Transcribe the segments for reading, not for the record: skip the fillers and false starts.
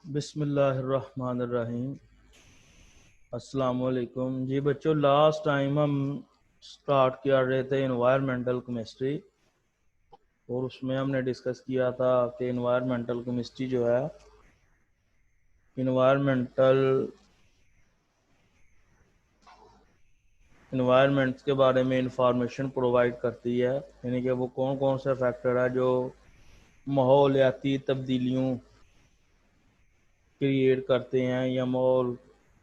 बिस्मिल्लाहिर्रहमानिर्रहीम। अस्सलाम वालेकुम जी बच्चों, लास्ट टाइम हम स्टार्ट किया रहे थे इन्वायरमेंटल केमिस्ट्री और उसमें हमने डिस्कस किया था कि इन्वायरमेंटल केमिस्ट्री जो है इन्वायरमेंटल इन्वायरमेंट्स के बारे में इंफॉर्मेशन प्रोवाइड करती है, यानी कि वो कौन कौन से फैक्टर है जो माहौलियाती तब्दीलियों क्रिएट करते हैं या माहौल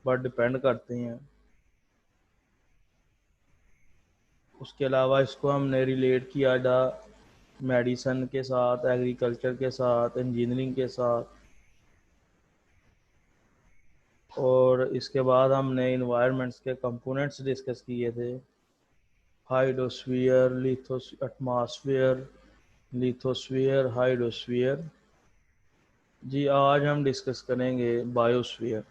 पर डिपेंड करते हैं। उसके अलावा इसको हमने रिलेट किया था मेडिसन के साथ, एग्रीकल्चर के साथ, इंजीनियरिंग के साथ। और इसके बाद हमने इन्वायरमेंट्स के कंपोनेंट्स डिस्कस किए थे, हाइड्रोस्फीयर, एटमॉस्फेयर, लिथोस्फीयर, हाइड्रोस्फीयर। जी आज हम डिस्कस करेंगे बायोस्फीयर।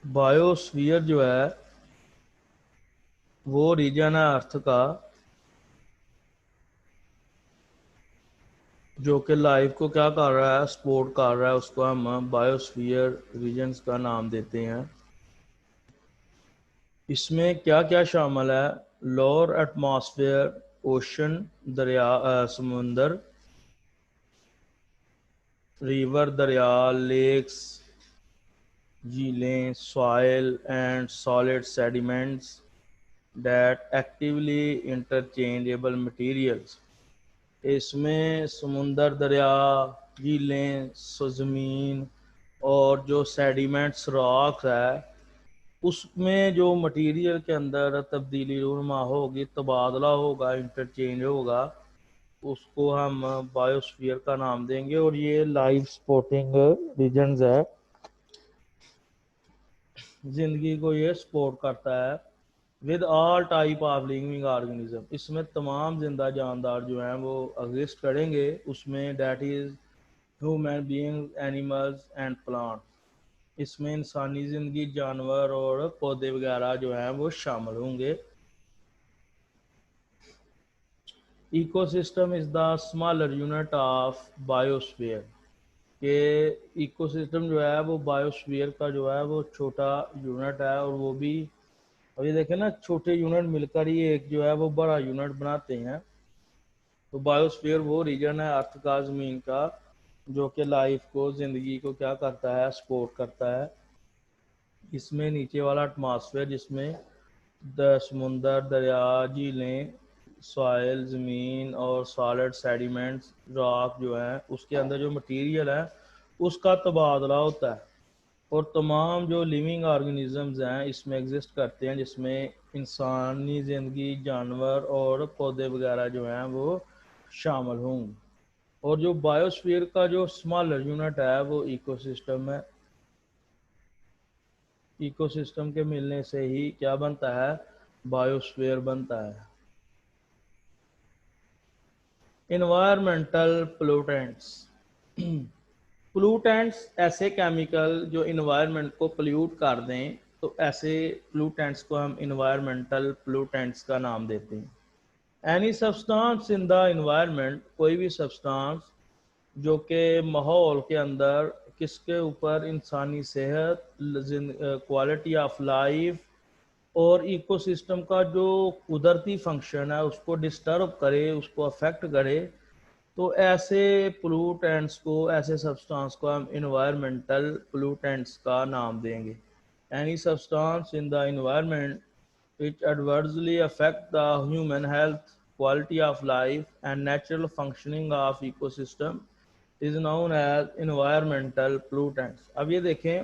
बायोस्फीयर जो है वो रीजन है अर्थ का जो कि लाइफ को क्या कर रहा है, सपोर्ट कर रहा है। उसको हम बायोस्फीयर रीजन्स का नाम देते हैं। इसमें क्या क्या शामिल है? लोअर एटमॉस्फेयर, ओशन, दरिया, समुंदर, रिवर, दरिया, लेक्स, झीलें, soil and solid sediments that actively interchangeable materials. इसमें समुंदर, दरिया, झीलें, ज़मीन और जो सेडिमेंट्स रॉक है उसमें जो मटेरियल के अंदर तब्दीली रूनुमा होगी, तबादला होगा, इंटरचेंज होगा, उसको हम बायोस्फीयर का नाम देंगे। और ये लाइफ सपोर्टिंग रीजन्स है, जिंदगी को ये सपोर्ट करता है। With all type of living organism, इसमें तमाम जिंदा जानदार जो हैं वो एग्जिस्ट करेंगे। उसमें that is human being, animals and plant. इसमें इंसानी ज़िंदगी, जानवर और पौधे वगैरह जो हैं वो शामिल होंगे। Ecosystem is the smaller unit of biosphere. के इकोसिस्टम जो है वो बायोस्फीयर का जो है वो छोटा यूनिट है। और वो भी अभी देखें ना, छोटे यूनिट मिलकर ही एक जो है वो बड़ा यूनिट बनाते हैं। तो बायोस्फीयर वो रीजन है अर्थ का, ज़मीन का, जो कि लाइफ को, ज़िंदगी को क्या करता है, सपोर्ट करता है। इसमें नीचे वाला एटमॉस्फेयर, जिसमें समुंदर, दरिया, झीलें, सॉइल, ज़मीन और सॉलिड सेडिमेंट्स, रॉक जो है, उसके अंदर जो मटेरियल है उसका तबादला होता है। और तमाम जो लिविंग ऑर्गेनिजम्स हैं इसमें एग्जिस्ट करते हैं, जिसमें इंसानी ज़िंदगी, जानवर और पौधे वगैरह जो हैं वो शामिल होंगे। और जो बायोस्फीयर का जो स्मॉलर यूनिट है वो इकोसिस्टम है। इकोसिस्टम के मिलने से ही क्या बनता है, बायोस्फीयर बनता है। Environmental pollutants. पोल्यूटेंट्स ऐसे केमिकल जो इन्वायरमेंट को पोल्यूट कर दें, तो ऐसे पोल्यूटेंट्स को हम इन्वायरमेंटल पोल्यूटेंट्स का नाम देते हैं। Any substance in the environment, कोई भी सब्सटेंस जो कि माहौल के अंदर किसके ऊपर, इंसानी सेहत, क्वालिटी ऑफ लाइफ और इकोसिस्टम का जो कुदरती फंक्शन है उसको डिस्टर्ब करे, उसको अफेक्ट करे, तो ऐसे पोल्यूटेंट्स को, ऐसे सब्सटेंस को हम इन्वायरमेंटल पोल्यूटेंट्स का नाम देंगे। Any substance in the environment which adversely affect the human health, quality of life and natural functioning of ecosystem is known as environmental pollutants। अब ये देखें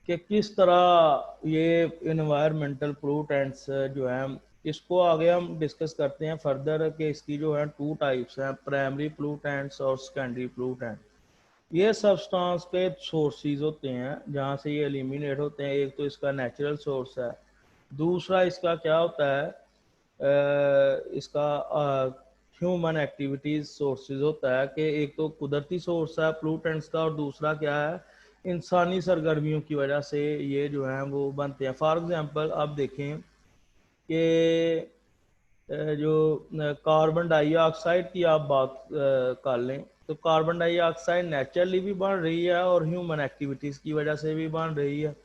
कि किस तरह ये इन्वायरमेंटल पोल्यूटेंट्स जो है, इसको आगे हम डिस्कस करते हैं फर्दर कि इसकी जो है टू टाइप्स हैं, प्राइमरी पोल्यूटेंट्स और सेकेंडरी पोल्यूटेंट। ये सब्सटेंस के सोर्सेज होते हैं जहाँ से ये एलिमिनेट होते हैं। एक तो इसका नेचुरल सोर्स है, दूसरा इसका क्या होता है, इसका ह्यूमन एक्टिविटीज सोर्सेज होता है। कि एक तो कुदरती सोर्स है पोल्यूटेंट्स का, और दूसरा क्या है, इंसानी सरगर्मियों की वजह से ये जो हैं वो बनते हैं। फॉर एग्जांपल आप देखें कि जो कार्बन डाइऑक्साइड की आप बात कर लें तो कार्बन डाइऑक्साइड नेचुरली भी बढ़ रही है और ह्यूमन एक्टिविटीज़ की वजह से भी बढ़ रही है।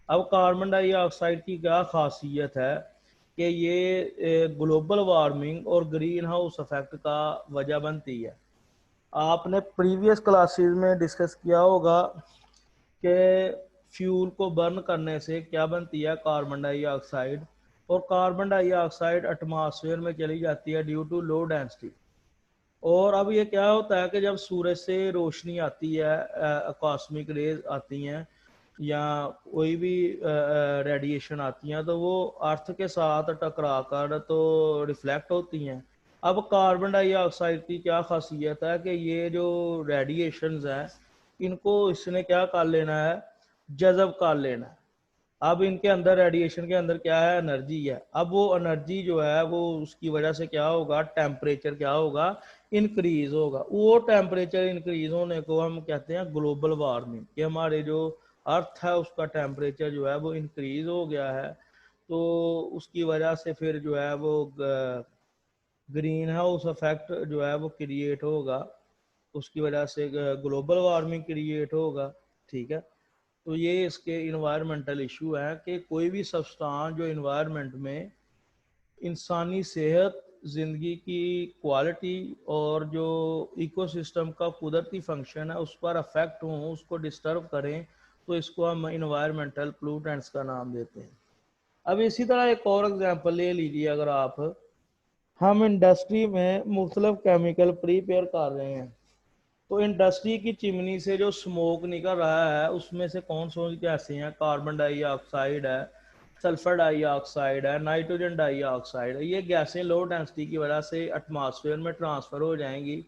अब कार्बन डाइऑक्साइड की क्या खासियत है कि ये ग्लोबल वार्मिंग और ग्रीन हाउस इफेक्ट का वजह बनती है। आपने प्रीवियस क्लासेस में डिस्कस किया होगा कि फ्यूल को बर्न करने से क्या बनती है, कार्बन डाइऑक्साइड, और कार्बन डाइऑक्साइड एटमॉस्फेयर में चली जाती है ड्यू टू लो डेंसिटी। और अब ये क्या होता है कि जब सूरज से रोशनी आती है, कॉस्मिक रेज आती हैं या कोई भी रेडिएशन आती हैं, तो वो अर्थ के साथ टकरा कर तो रिफ्लेक्ट होती हैं। अब कार्बन डाइऑक्साइड की क्या खासियत है कि ये जो रेडिएशंस हैं इनको इसने क्या कर लेना है, जज़ब कर लेना है। अब इनके अंदर रेडिएशन के अंदर क्या है, एनर्जी है। अब वो एनर्जी जो है वो उसकी वजह से क्या होगा, टेम्परेचर क्या होगा, इंक्रीज होगा। वो टेम्परेचर इंक्रीज होने को हम कहते हैं ग्लोबल वार्मिंग, कि हमारे जो अर्थ है उसका टेम्परेचर जो है वो इंक्रीज हो गया है। तो उसकी वजह से फिर जो है वो ग्रीन हाउस इफेक्ट जो है वो क्रिएट होगा, उसकी वजह से ग्लोबल वार्मिंग क्रिएट होगा। ठीक है, तो ये इसके इन्वायरमेंटल इशू है कि कोई भी सब्सटेंस जो इन्वायरमेंट में इंसानी सेहत, ज़िंदगी की क्वालिटी और जो इकोसिस्टम का कुदरती फंक्शन है उस पर अफेक्ट हों, उसको डिस्टर्ब करें, तो इसको हम इन्वायरमेंटल पोल्यूटेंट्स का नाम देते हैं। अब इसी तरह एक और एग्जांपल ले लीजिए, अगर आप, हम इंडस्ट्री में मुख्तलिफ केमिकल प्रिपेयर कर रहे हैं, तो इंडस्ट्री की चिमनी से जो स्मोक निकल रहा है उसमें से कौन सी गैसें हैं, कार्बन डाइऑक्साइड है, सल्फर डाइऑक्साइड है, नाइट्रोजन डाइऑक्साइड है। ये गैसें लो डेंसिटी की वजह से एटमॉस्फेयर में ट्रांसफ़र हो जाएंगी,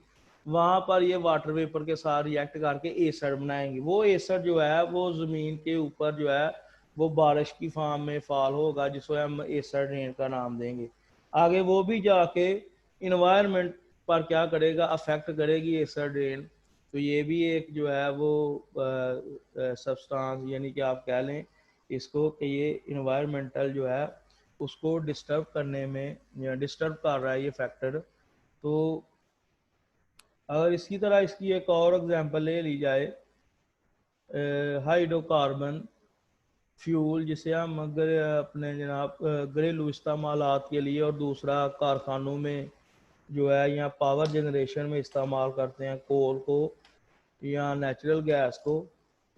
वहाँ पर ये वाटर वेपर के साथ रिएक्ट करके एसिड बनाएंगी। वो एसिड जो है वो ज़मीन के ऊपर जो है वो बारिश की फॉर्म में फॉल होगा, जिसको हम एसिड रेन का नाम देंगे। आगे वो भी जाके इन्वायरमेंट पर क्या करेगा, अफेक्ट करेगी एसिड रेन। तो ये भी एक जो है वो सब्सटेंस, यानी कि आप कह लें इसको कि ये इन्वायरमेंटल जो है उसको डिस्टर्ब करने में, या डिस्टर्ब कर रहा है ये फैक्टर। तो अगर इसकी तरह इसकी एक और एग्जांपल ले ली जाए, हाइड्रोकार्बन फ्यूल, जिसे हम अगर अपने जनाब घरेलू इस्तेमालात के लिए और दूसरा कारखानों में जो है या पावर जनरेशन में इस्तेमाल करते हैं, कोल को या नेचुरल गैस को,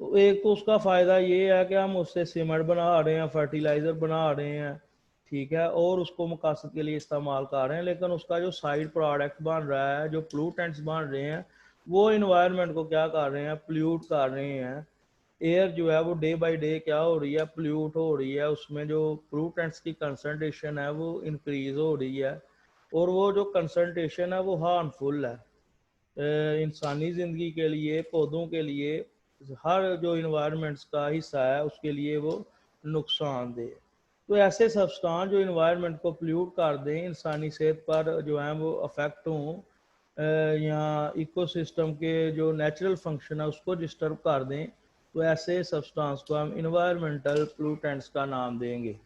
तो एक तो उसका फ़ायदा ये है कि हम उससे सीमेंट बना रहे हैं, फर्टिलाइज़र बना रहे हैं, ठीक है, और उसको मकासद के लिए इस्तेमाल कर रहे हैं। लेकिन उसका जो साइड प्रोडक्ट बन रहा है, जो पोल्यूटेंट्स बन रहे हैं, वो इन्वायरमेंट को क्या कर रहे हैं, पोल्यूट कर रहे हैं। एयर जो है वो डे बाय डे क्या हो रही है, पोल्यूट हो रही है, उसमें जो पोल्यूटेंट्स की कंसनट्रेशन है वो इंक्रीज हो रही है, और वो जो कंसनट्रेशन है वो हार्मफुल है इंसानी ज़िंदगी के लिए, पौधों के लिए, हर जो इन्वायरमेंट्स का हिस्सा है उसके लिए वो नुकसानदेह। तो ऐसे सब्सटेंस जो इन्वायरमेंट को पोल्यूट कर दें, इंसानी सेहत पर जो है वो अफेक्ट हों, या इकोसिस्टम के जो नेचुरल फंक्शन है उसको डिस्टर्ब कर दें, तो ऐसे सब्सटेंस को हम इन्वायरमेंटल पोल्यूटेंट्स का नाम देंगे।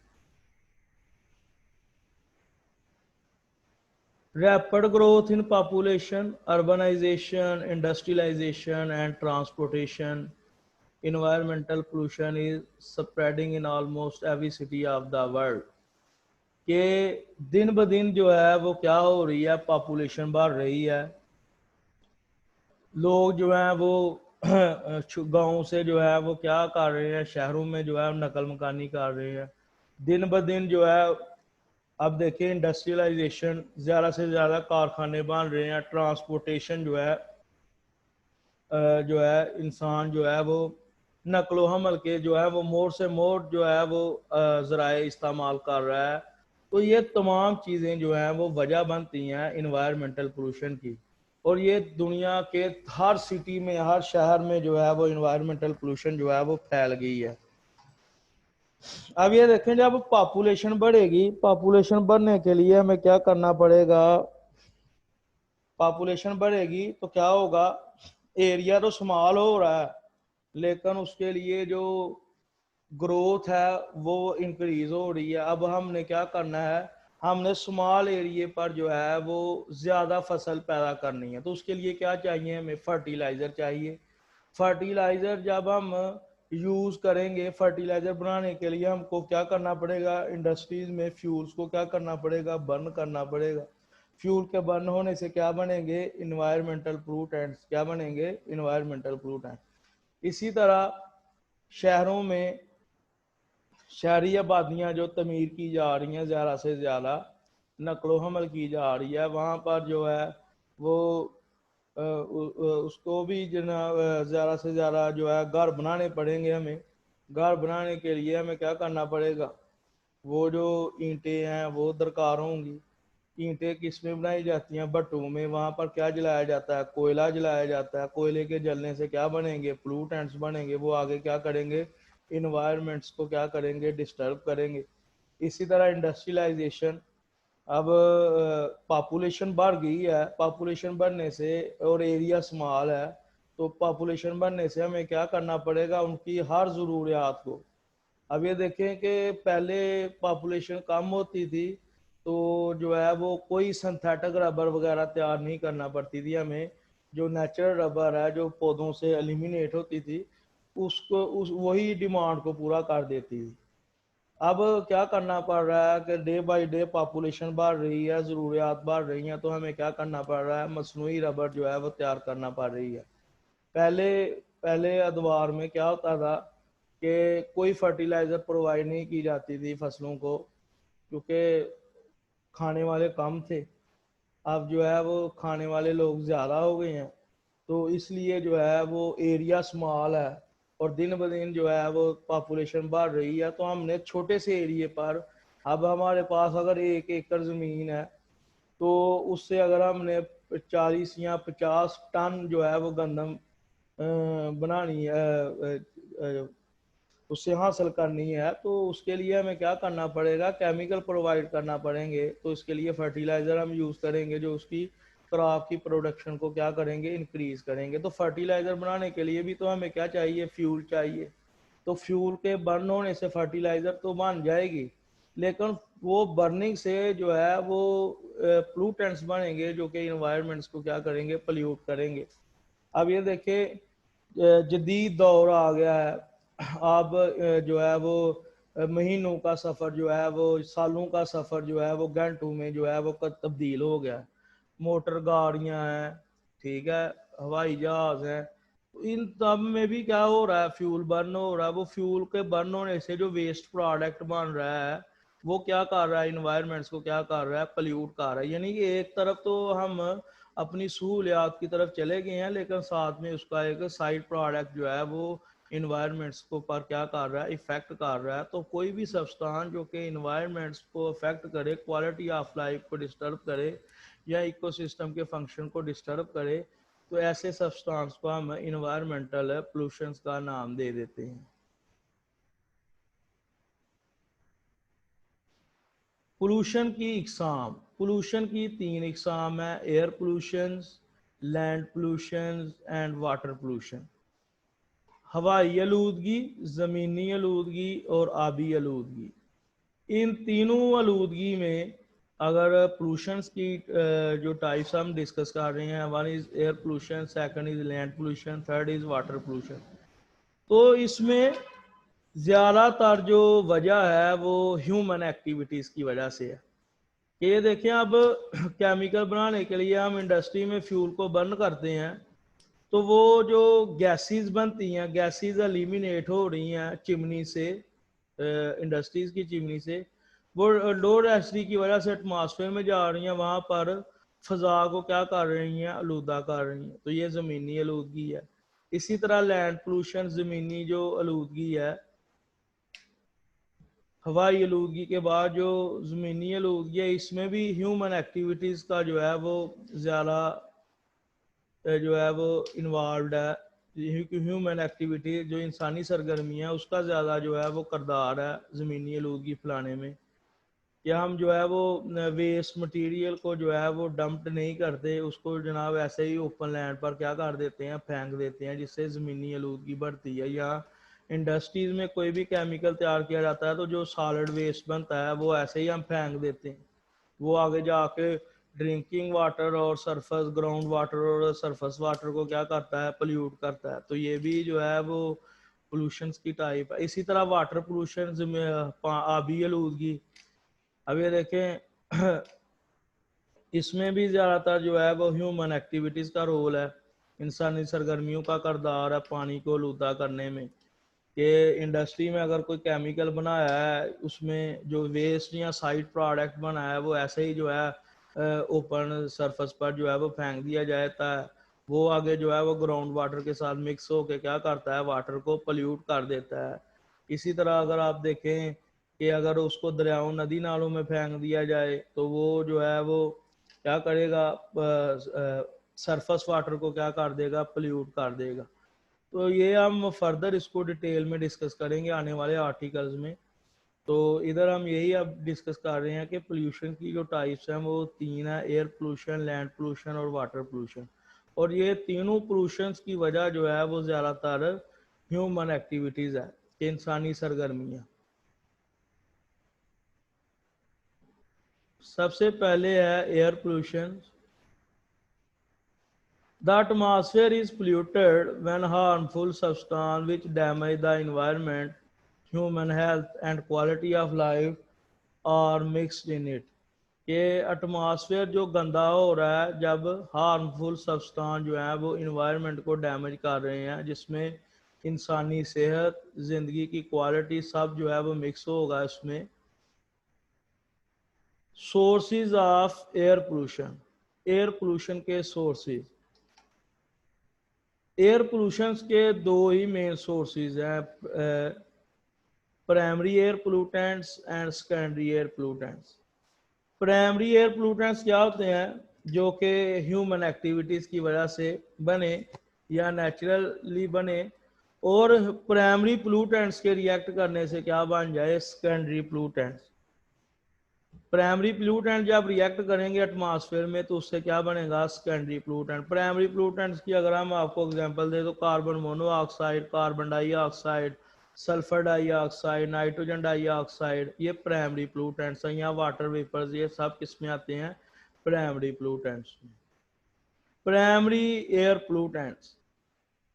Rapid growth in population, urbanization, industrialization, and transportation, environmental pollution is spreading in almost every city of the world. कि दिन ब दिन जो है वो क्या हो रही है, पॉपुलेशन बढ़ रही है, लोग जो हैं वो गाँव से जो है वो क्या कर रहे हैं, शहरों में जो है नकल मकानी कर रहे हैं दिन ब दिन जो है। अब देखिए इंडस्ट्रियलाइजेशन, ज़्यादा से ज़्यादा कारखाने बन रहे हैं, ट्रांसपोर्टेशन जो है इंसान जो है वो नकलो हमल के जो है वो मोर से मोर जो है वो ज़राए इस्तेमाल कर रहा है। तो ये तमाम चीज़ें जो हैं वो वजह बनती हैं इन्वायरमेंटल पोल्यूशन की, और ये दुनिया के हर सिटी में, हर शहर में जो है वो इन्वायरमेंटल पोल्यूशन जो है वो फैल गई है। अब ये देखें, जब पॉपुलेशन बढ़ेगी, पॉपुलेशन बढ़ने के लिए हमें क्या करना पड़ेगा, पॉपुलेशन बढ़ेगी तो क्या होगा, एरिया तो स्मॉल हो रहा है, लेकिन उसके लिए जो ग्रोथ है वो इंक्रीज हो रही है। अब हमने क्या करना है, हमने स्मॉल एरिए पर जो है वो ज़्यादा फसल पैदा करनी है। तो उसके लिए क्या चाहिए, हमें फर्टिलाइज़र चाहिए। फर्टिलाइज़र जब हम यूज़ करेंगे, फर्टिलाइज़र बनाने के लिए हमको क्या करना पड़ेगा, इंडस्ट्रीज़ में फ्यूल्स को क्या करना पड़ेगा, बर्न करना पड़ेगा। फ्यूल के बर्न होने से क्या बनेंगे, इन्वायरमेंटल पोल्यूटेंट्स। क्या बनेंगे, इन्वायरमेंटल पोल्यूटेंट। इसी तरह शहरों में शहरी आबादियाँ जो तमीर की जा रही हैं, ज़्यादा से ज़्यादा नकलो हमल की जा रही है, वहाँ पर जो है वो उसको भी ज़्यादा से ज़्यादा जो है घर बनाने पड़ेंगे हमें। घर बनाने के लिए हमें क्या करना पड़ेगा, वो जो ईंटें हैं वो दरकार होंगी। ईंटें किस में बनाई जाती हैं, भट्टों में। वहाँ पर क्या जलाया जाता है, कोयला जलाया जाता है। कोयले के जलने से क्या बनेंगे, पोल्यूटेंट्स बनेंगे। वो आगे क्या करेंगे, इन्वायरमेंट्स को क्या करेंगे, डिस्टर्ब करेंगे। इसी तरह इंडस्ट्रियलाइजेशन, अब पॉपुलेशन बढ़ गई है, पॉपुलेशन बढ़ने से और एरिया स्मॉल है, तो पॉपुलेशन बढ़ने से हमें क्या करना पड़ेगा, उनकी हर ज़रूरियात को। अब ये देखें कि पहले पॉपुलेशन कम होती थी तो जो है वो कोई सिंथेटिक रबर वगैरह तैयार नहीं करना पड़ती थी हमें। जो नेचुरल रबर है जो पौधों से एलिमिनेट होती थी, उसको उस वही डिमांड को पूरा कर देती थी। अब क्या करना पड़ रहा है कि डे बाय डे पॉपुलेशन बढ़ रही है, ज़रूरियात बढ़ रही हैं, तो हमें क्या करना पड़ रहा है, मसनूई रबर जो है वो तैयार करना पड़ रही है। पहले पहले अदवार में क्या होता था कि कोई फर्टिलाइज़र प्रोवाइड नहीं की जाती थी फसलों को, क्योंकि खाने वाले कम थे। अब जो है वो खाने वाले लोग ज़्यादा हो गए हैं, तो इसलिए जो है वो एरिया स्मॉल है और दिन ब दिन जो है वो पॉपुलेशन बढ़ रही है। तो हमने छोटे से एरिए पर, अब हमारे पास अगर 1 एकड़ ज़मीन है तो उससे अगर हमने 40 या 50 टन जो है वो गंदम बनानी है, उससे हासिल करनी है, तो उसके लिए हमें क्या करना पड़ेगा, केमिकल प्रोवाइड करना पड़ेंगे। तो इसके लिए फर्टिलाइज़र हम यूज़ करेंगे जो उसकी क्रॉप की प्रोडक्शन को क्या करेंगे, इंक्रीज करेंगे। तो फर्टिलाइज़र बनाने के लिए भी तो हमें क्या चाहिए, फ्यूल चाहिए। तो फ्यूल के बर्न होने से फर्टिलाइज़र तो बन जाएगी, लेकिन वो बर्निंग से जो है वो प्लूटेंट्स बनेंगे जो कि इन्वायरमेंट्स को क्या करेंगे, पोल्यूट करेंगे। अब ये देखें, जदीद दौर आ गया है। अब जो है वो महीनों का सफ़र जो है वो, सालों का सफ़र जो है वो घंटों में जो है वो तब्दील हो गया। मोटर गाड़ियां हैं, ठीक है, हवाई जहाज हैं। तो इन सब में भी क्या हो रहा है, फ्यूल बर्न हो रहा है। वो फ्यूल के बर्न होने से जो वेस्ट प्रोडक्ट बन रहा है वो क्या कर रहा है, इन्वायरमेंट्स को क्या कर रहा है, पोल्यूट कर रहा है। यानी कि एक तरफ तो हम अपनी सहूलियात की तरफ चले गए हैं, लेकिन साथ में उसका एक साइड प्रोडक्ट जो है वो इन्वायरमेंट्स को पर क्या कर रहा है, इफेक्ट कर रहा है। तो कोई भी सब्सटेंस जो कि इन्वायरमेंट्स को अफेक्ट करे, क्वालिटी ऑफ लाइफ को डिस्टर्ब करे या इकोसिस्टम के फंक्शन को डिस्टर्ब करे, तो ऐसे सब्सटेंस को हम इन्वायरमेंटल पोल्यूशंस का नाम दे देते हैं। पोल्यूशन की इकसाम, पोल्यूशन की 3 इकसाम है, air pollution, land pollution and water pollution. हवाई आलूदगी, ज़मीनी आलूदगी और आबी आलूदगी। इन तीनों आलूदगी में अगर पोल्यूशंस की जो टाइप्स हम डिस्कस कर रहे हैं, one is air pollution, second is land pollution, third is water pollution. तो इसमें ज़्यादातर जो वजह है वो ह्यूमन एक्टिविटीज़ की वजह से है। ये देखें, अब केमिकल बनाने के लिए हम इंडस्ट्री में फ्यूल को बर्न करते हैं, तो वो जो गैसेस बनती हैं, गैसेस एलिमिनेट हो रही हैं चिमनी से, इंडस्ट्रीज की चिमनी से। वो लो डेंसिटी की वजह से एटमॉस्फेयर में जा रही हैं, वहाँ पर फ़ज़ा को क्या कर रही हैं, आलूदा कर रही हैं। तो ये ज़मीनी आलूदगी है। इसी तरह लैंड पोल्यूशन, ज़मीनी जो आलूदगी है। हवाई आलूदगी के बाद जो ज़मीनी आलूदगी है, इसमें भी ह्यूमन एक्टिविटीज़ का जो है वो ज़्यादा जो है वो इन्वॉल्व है। ह्यूमन एक्टिविटी जो इंसानी सरगर्मी है उसका ज़्यादा जो है वो करदार है ज़मीनी आलूदगी फैलाने में। या हम जो है वो वेस्ट मटेरियल को जो है वो डंप नहीं करते, उसको जनाब ऐसे ही ओपन लैंड पर क्या कर देते हैं, फेंक देते हैं, जिससे ज़मीनी आलूदगी बढ़ती है। या इंडस्ट्रीज में कोई भी केमिकल तैयार किया जाता है तो जो सॉलिड वेस्ट बनता है वो ऐसे ही हम फेंक देते हैं, वो आगे जाके ड्रिंकिंग वाटर और सरफेस ग्राउंड वाटर और सरफेस वाटर को क्या करता है, पोल्यूट करता है। तो ये भी जो है वो पोल्यूशन की टाइप है। इसी तरह वाटर पोल्यूशन में आबी आलूदगी, अब ये देखें इसमें भी ज़्यादातर जो है वो ह्यूमन एक्टिविटीज़ का रोल है, इंसानी सरगर्मियों का किरदार है पानी को आलूदा करने में। कि इंडस्ट्री में अगर कोई केमिकल बनाया है उसमें जो वेस्ट या साइड प्रोडक्ट बनाया है वो ऐसे ही जो है ओपन सरफेस पर जो है वो फेंक दिया जाता है, वो आगे जो है वो ग्राउंड वाटर के साथ मिक्स होकर क्या करता है, वाटर को पोल्यूट कर देता है। इसी तरह अगर आप देखें कि अगर उसको दरियाओं नदी नालों में फेंक दिया जाए तो वो जो है वो क्या करेगा, सरफेस वाटर को क्या कर देगा, पोल्यूट कर देगा। तो ये हम फर्दर इसको डिटेल में डिस्कस करेंगे आने वाले आर्टिकल्स में। तो इधर हम यही अब डिस्कस कर रहे हैं कि पोल्यूशन की जो टाइप्स हैं वो तीन है, एयर पोल्यूशन, लैंड पोल्यूशन और वाटर पोल्यूशन। और ये तीनों पोल्यूशन की वजह जो है वो ज़्यादातर ह्यूमन एक्टिविटीज़ है, इंसानी सरगर्मियाँ। सबसे पहले है air pollution. The atmosphere is polluted when harmful substances which damage the environment, human health and quality of life are mixed in it. ये एटमॉस्फेयर जो गंदा हो रहा है जब हार्मफुल सब्सटेंस जो है वो इन्वायरमेंट को डैमेज कर रहे हैं, जिसमें इंसानी सेहत, ज़िंदगी की क्वालिटी सब जो है वो मिक्स होगा इसमें। Sources of air pollution, air pollution के सोर्सेज, एयर पोल्यूशन के दो ही मेन सोर्सेज हैं, primary air pollutants and secondary air pollutants. Primary air pollutants क्या होते हैं, जो कि ह्यूमन एक्टिविटीज़ की वजह से बने या नेचुरली बने, और प्राइमरी पोल्यूटेंट्स के रिएक्ट करने से क्या बन जाए, सेकेंडरी पोल्यूटेंट्स। प्राइमरी पोल्यूटेंट जब रिएक्ट करेंगे एटमॉस्फेयर में तो उससे क्या बनेगा, सेकेंडरी पोल्यूटेंट। प्राइमरी पोल्यूटेंट्स की अगर हम आपको एग्जांपल दें तो carbon monoxide, carbon dioxide, sulphur dioxide, nitrogen dioxide, ये प्राइमरी पोल्यूटेंट्स हैं। या वाटर वेपर्स, ये सब किस में आते हैं, प्राइमरी पोल्यूटेंट्स में। Primary air pollutants,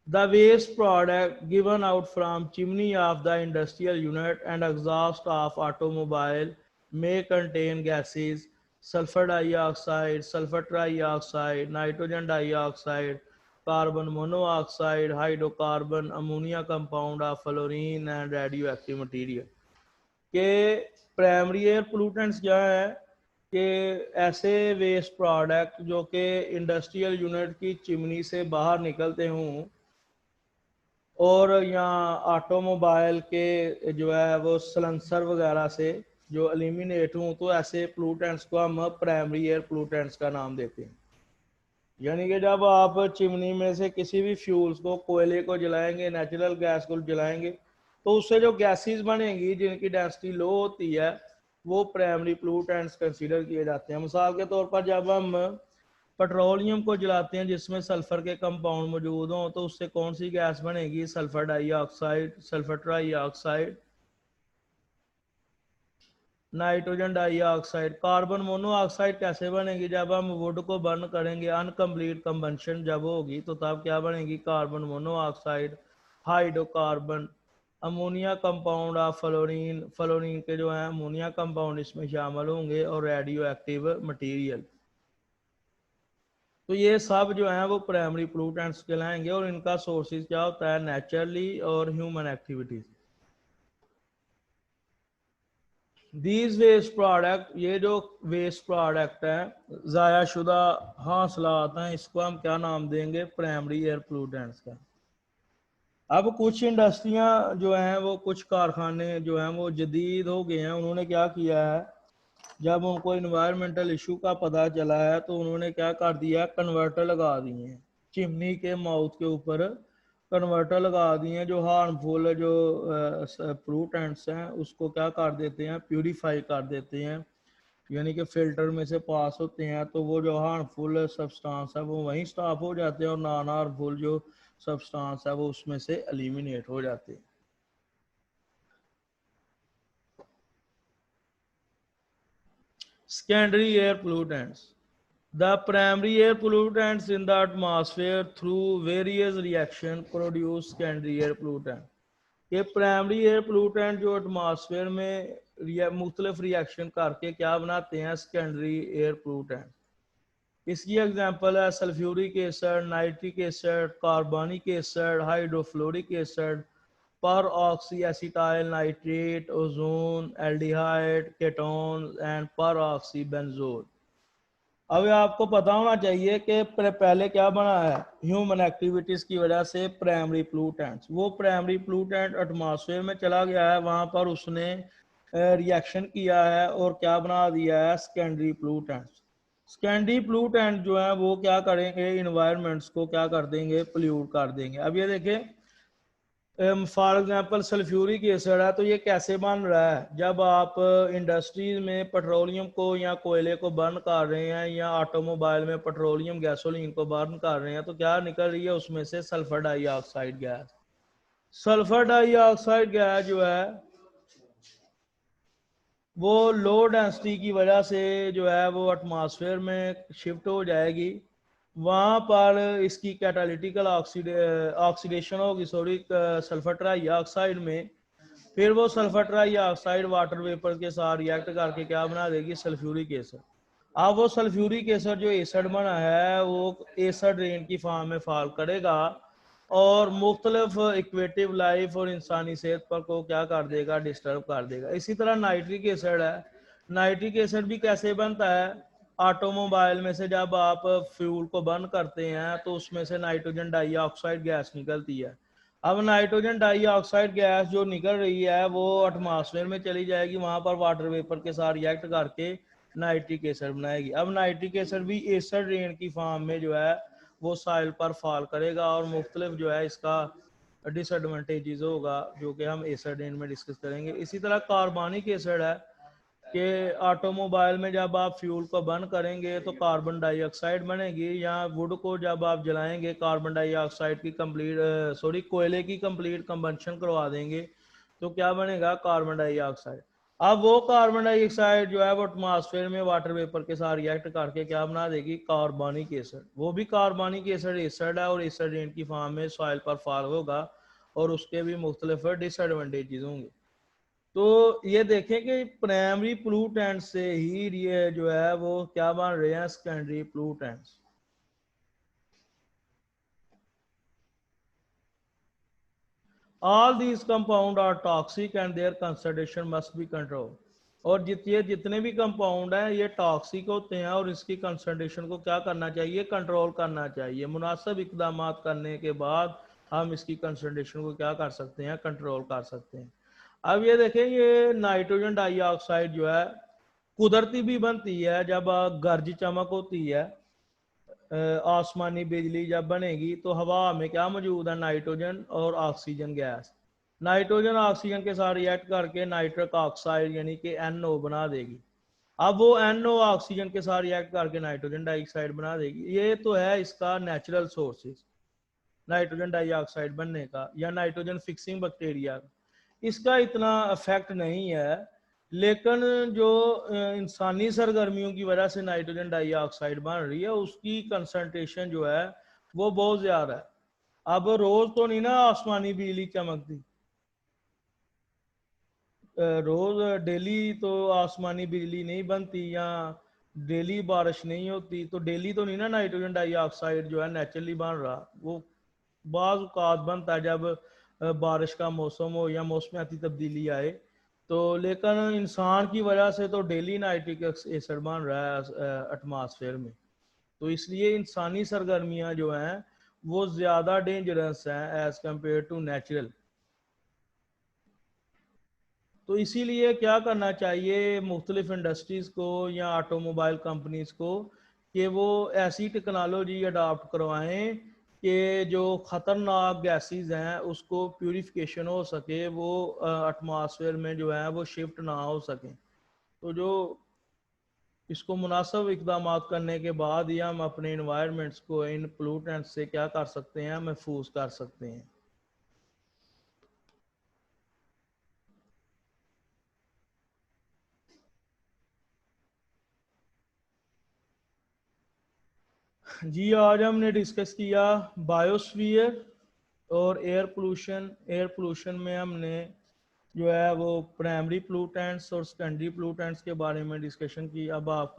the waste product given out from chimney of the industrial unit and exhaust of automobile may contain gases, sulfur dioxide, sulfur trioxide, nitrogen dioxide, carbon monoxide, hydrocarbon, ammonia compound of fluorine and radioactive material। के primary air pollutants क्या है कि ऐसे waste product जो कि industrial unit की chimney से बाहर निकलते हों और यहाँ ऑटोमोबाइल के जो है वो सलेंसर वगैरह से जो एलिमिनेट हों, तो ऐसे पोल्यूटेंट्स को हम प्राइमरी एयर पोल्यूटेंट्स का नाम देते हैं। यानी कि जब आप चिमनी में से किसी भी फ्यूल्स को, कोयले को जलाएंगे, नेचुरल गैस को जलाएंगे, तो उससे जो गैसेस बनेंगी जिनकी डेंसिटी लो होती है वो प्राइमरी पोल्यूटेंट्स कंसीडर किए जाते हैं। मिसाल के तौर पर जब हम पेट्रोलियम को जलाते हैं जिसमें सल्फर के कंपाउंड मौजूद हों तो उससे कौन सी गैस बनेगी, sulphur dioxide, sulphur trioxide, nitrogen dioxide. Carbon monoxide कैसे बनेगी, जब हम वुड को बर्न करेंगे, अनकम्प्लीट कंबंशन जब होगी तो तब क्या बनेगी, carbon monoxide. Hydrocarbon, ammonia compound of fluorine, fluorine के जो है अमोनिया कंपाउंड इसमें शामिल होंगे, और रेडियो एक्टिव मटीरियल। तो ये सब जो है वो प्राइमरी पोल्यूटेंट्स कहलाएंगे, और इनका सोर्सेज क्या होता है, नेचुरली और human activities. These waste product, ये जो वेस्ट प्रोडक्ट है ज़ाया शुदा हासिलात हैं, इसको हम क्या नाम देंगे, प्राइमरी एयर पोल्यूटेंट्स का। अब कुछ इंडस्ट्रियां जो हैं वो, कुछ कारखाने जो हैं वो जदीद हो गए हैं, उन्होंने क्या किया है, जब उनको इन्वायरमेंटल इशू का पता चला है तो उन्होंने क्या कर दिया, कन्वर्टर लगा दिए हैं चिमनी के माउथ के ऊपर, कन्वर्टर लगा दिए हैं जो हार्मफुल जो पोल्यूटेंट्स हैं उसको क्या कर देते हैं, प्यूरीफाई कर देते हैं, यानी कि फिल्टर में से पास होते हैं, तो वो जो हार्मफुल सब्सटेंस है वो वहीं स्टॉप हो जाते हैं और नॉन हार्मफुल जो सब्सटेंस है वो उसमें से एलिमिनेट हो जाते हैं। secondary air pollutants. The primary air pollutants in the atmosphere through various reactions produce secondary air pollutant. ये प्राइमरी एयर पोलूटेंट जो एटमॉस्फेयर में मुख्तलिफ रिएक्शन करके क्या बनाते हैं, सेकेंडरी एयर पोलूटेंट। इसकी एग्जांपल है सल्फ्यूरिक एसिड, नाइट्रिक एसिड, कार्बनिक एसिड, हाइड्रोफ्लोरिक एसिड, पर oxy acetyl nitrate, ozone, aldehyde, ketone and पर ऑक्सी बेंजोल। अब आपको पता होना चाहिए कि पहले क्या बना है, ह्यूमन एक्टिविटीज की वजह से प्राइमरी प्लूटेंट्स, वो प्राइमरी प्लूटेंट एटमॉस्फेयर में चला गया है, वहां पर उसने रिएक्शन किया है और क्या बना दिया है, सेकेंडरी प्लूटेंट्स। सेकेंडरी प्लूटेंट जो है वो क्या करेंगे, इन्वायरमेंट्स को क्या कर देंगे, पोल्यूट कर देंगे। अब ये देखें, फॉर एग्जांपल सल्फ्यूरिक एसिड है, तो ये कैसे बन रहा है, जब आप इंडस्ट्रीज में पेट्रोलियम को या कोयले को बर्न कर रहे हैं या ऑटोमोबाइल में पेट्रोलियम गैसोलीन को बर्न कर रहे हैं, तो क्या निकल रही है उसमें से, sulphur dioxide gas. Sulphur dioxide gas जो है वो लो डेंसिटी की वजह से जो है वो एटमॉस्फेयर में शिफ्ट हो जाएगी, वहाँ पर इसकी कैटालिटिकल ऑक्सीडेशन होगी सल्फर ट्राइऑक्साइड में, फिर वो सल्फर ट्राइऑक्साइड वाटर वेपर के साथ रिएक्ट करके क्या बना देगी, सल्फ्यूरिक एसिड। अब वो सल्फ्यूरिक एसिड जो एसिड बना है वो एसिड रेन की फॉर्म में फॉल करेगा और मुख्तलिफ इक्वेटिव लाइफ और इंसानी सेहत पर को क्या कर देगा, डिस्टर्ब कर देगा। इसी तरह नाइट्रिक एसिड है, नाइट्रिक एसिड भी कैसे बनता है, ऑटोमोबाइल में से जब आप फ्यूल को बर्न करते हैं तो उसमें से नाइट्रोजन डाइऑक्साइड गैस निकलती है। अब नाइट्रोजन डाइऑक्साइड गैस जो निकल रही है वो एटमॉस्फेयर में चली जाएगी, वहां पर वाटर वेपर के साथ रिएक्ट करके नाइट्रिक एसिड बनाएगी। अब नाइट्रिक एसिड भी एसिड रेन की फॉर्म में जो है वो साइल पर फॉल करेगा और मुख्तलिफ जो है इसका डिसएडवांटेजेस होगा जो कि हम एसिड रेन में डिस्कस करेंगे। इसी तरह कार्बनिक एसिड है कि ऑटोमोबाइल में जब आप फ्यूल को बर्न करेंगे तो कार्बन डाइऑक्साइड बनेगी, या वुड को जब आप जलाएंगे कार्बन डाइऑक्साइड की कोयले की कंप्लीट कंबंशन करवा देंगे तो क्या बनेगा, कार्बन डाइऑक्साइड। अब वो कार्बन डाइऑक्साइड जो है वो एटमॉस्फेयर में वाटर वेपर के साथ रिएक्ट करके क्या बना देगी, कार्बनिक एसिड। वो भी कार्बनिक एसिड एसिड है और एसिड रेन की फॉर्म में सॉइल पर फॉल होगा और उसके भी मुख्तलिफ डिसएडवांटेजेस होंगे। तो ये देखें कि प्राइमरी प्लूटेंट से ही ये जो है वो क्या बन रहे हैं, secondary pollutants. All these compound are toxic and their concentration must be control. और जितने भी कंपाउंड हैं ये टॉक्सिक होते हैं और इसकी कंसंट्रेशन को क्या करना चाहिए, कंट्रोल करना चाहिए। मुनासिब इकदाम करने के बाद हम इसकी कंसंट्रेशन को क्या कर सकते हैं, कंट्रोल कर सकते हैं। अब ये देखें, ये नाइट्रोजन डाइऑक्साइड जो है कुदरती भी बनती है, जब गर्ज चमक होती है, आसमानी बिजली जब बनेगी तो हवा में क्या मौजूद है, नाइट्रोजन और ऑक्सीजन गैस। नाइट्रोजन ऑक्सीजन के साथ रिएक्ट करके नाइट्रिक ऑक्साइड यानी कि NO बना देगी। अब वो NO ऑक्सीजन के साथ रिएक्ट करके नाइट्रोजन डाइऑक्साइड बना देगी। ये तो है इसका नेचुरल सोर्सेज नाइट्रोजन डाइऑक्साइड बनने का या नाइट्रोजन फिक्सिंग बैक्टीरिया। इसका इतना इफेक्ट नहीं है, लेकिन जो इंसानी सरगर्मियों की वजह से नाइट्रोजन डाइऑक्साइड बन रही है उसकी कंसंट्रेशन जो है वो बहुत ज्यादा है। अब रोज तो नहीं ना आसमानी बिजली चमकती, रोज डेली तो आसमानी बिजली नहीं बनती या डेली बारिश नहीं होती, तो डेली तो नहीं ना नाइट्रोजन डाइऑक्साइड जो है नेचुरली बन रहा। वो बाज़ औक़ात बनता है जब बारिश का मौसम हो या मौसमियाती तब्दीली आए, तो लेकिन इंसान की वजह से तो डेली नाइट्रिक एसिड बन रहा है एटमॉस्फेयर में। तो इसलिए इंसानी सरगर्मियाँ जो हैं वो ज़्यादा डेंजरस हैं एज़ कम्पेयर टू नेचुरल। तो इसीलिए क्या करना चाहिए मुख्तलिफ इंडस्ट्रीज़ को या ऑटोमोबाइल कंपनीज को कि वो ऐसी टेक्नोलॉजी अडॉप्ट करवाएं कि जो ख़तरनाक गैसेस हैं उसको प्यूरिफिकेशन हो सके, वो एटमॉस्फेयर में जो है वो शिफ्ट ना हो सकें। तो जो इसको मुनासिब इकदाम करने के बाद ही हम अपने इन्वायरमेंट्स को इन पोलूटेंट्स से क्या कर सकते हैं, महफूज कर सकते हैं। जी आज हमने डिस्कस किया बायोस्फीयर और एयर पोल्यूशन। एयर पोल्यूशन में हमने जो है वो प्राइमरी पोल्यूटेंट्स और सेकेंडरी पोल्यूटेंट्स के बारे में डिस्कशन की। अब आप